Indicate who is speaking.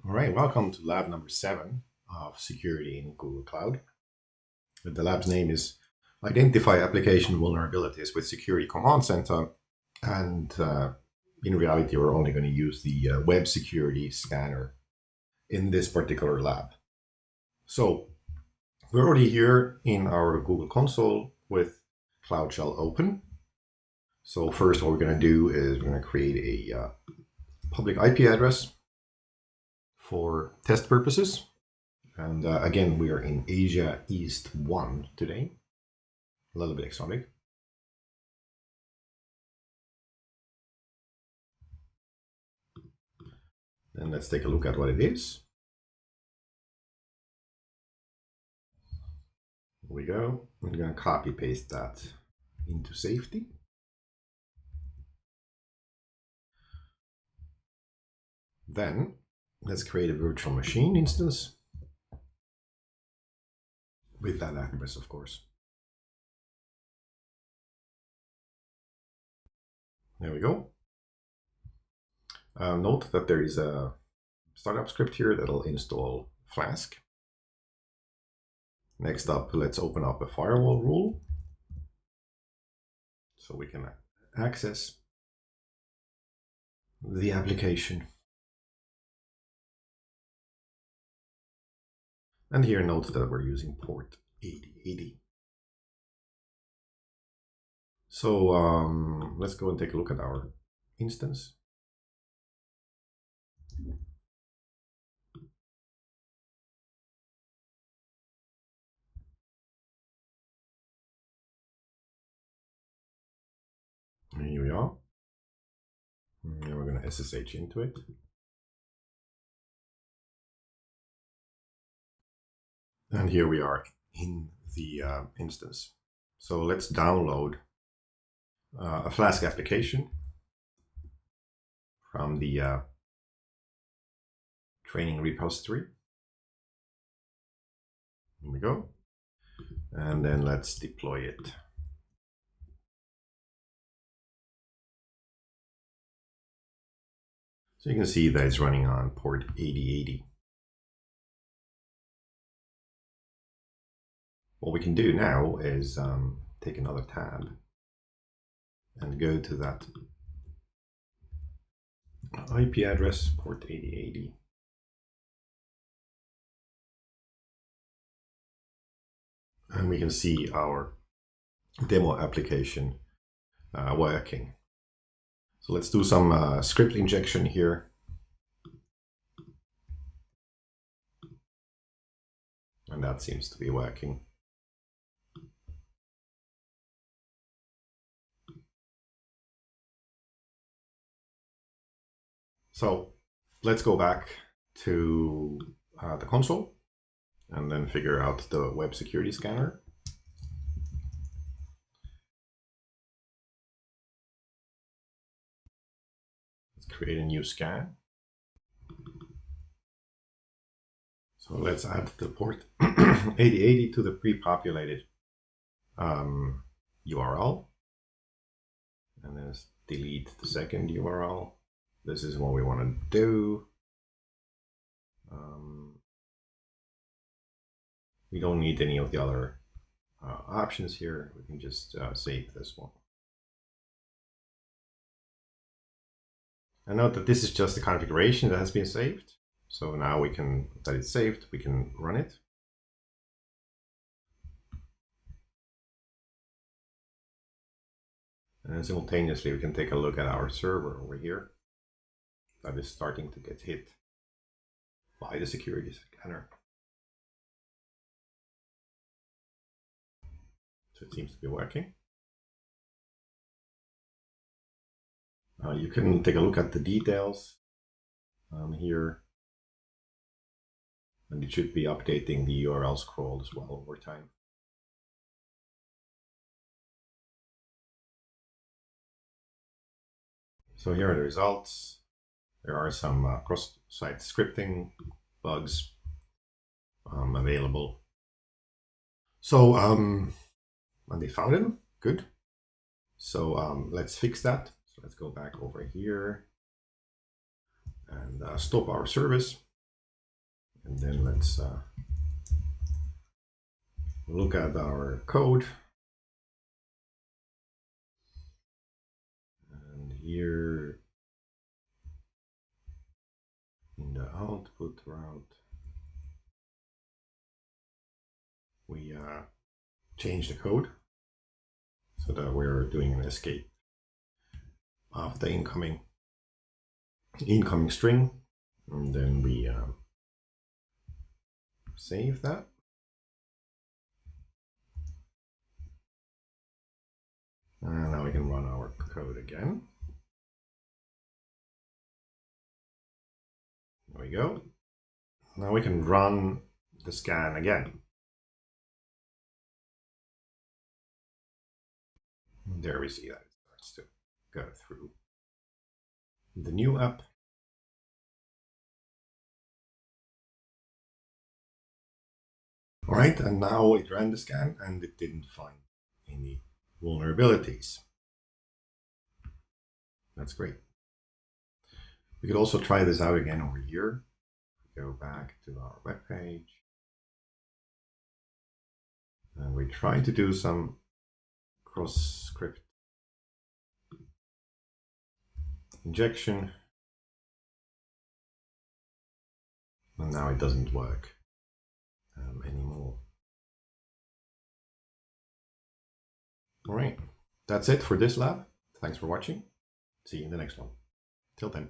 Speaker 1: All right, welcome to lab number 7 of security in Google Cloud. The lab's name is Identify Application Vulnerabilities with Security Command Center. And in reality, we're only going to use the web security scanner in this particular lab. So we're already here in our Google console with Cloud Shell open. So first, what we're going to do is we're going to create a public IP address for test purposes. And again, we are in Asia East 1 today. A little bit exotic. And let's take a look at what it is. Here we go. I'm going to copy paste that into safety. Then let's create a virtual machine instance with that address, of course. There we go. Note that there is a startup script here that'll install Flask. Next up, let's open up a firewall rule so we can access the application. And here note that we're using port 8080. So let's go and take a look at our instance. And here we are. And we're going to SSH into it. And here we are in the instance. So let's download a Flask application from the training repository. Here we go. And then let's deploy it. So you can see that it's running on port 8080. What we can do now is take another tab and go to that IP address, port 8080. And we can see our demo application working. So let's do some script injection here. And that seems to be working. So let's go back to the console and then figure out the web security scanner. Let's create a new scan. So let's add the port 8080 to the pre-populated URL. And then let's delete the second URL. This is what we want to do. We don't need any of the other options here. We can just save this one. And note that this is just the configuration that has been saved. So now we can, that it's saved, we can run it. And simultaneously, we can take a look at our server over here that is starting to get hit by the security scanner. So it seems to be working. You can take a look at the details here. And it should be updating the URL scroll as well over time. So here are the results. There are some cross-site scripting bugs available. So, and they found them, good. So let's fix that. So let's go back over here and stop our service. And then let's look at our code. And here in the output route, we change the code so that we're doing an escape of the incoming string, and then we save that. And now we can run our code again. There we go. Now we can run the scan again. There we see that it starts to go through the new app. All right, and now it ran the scan and it didn't find any vulnerabilities. That's great. We could also try this out again over here. Go back to our web page. And we try to do some cross-script injection. And now it doesn't work anymore. All right, that's it for this lab. Thanks for watching. See you in the next one. Till then.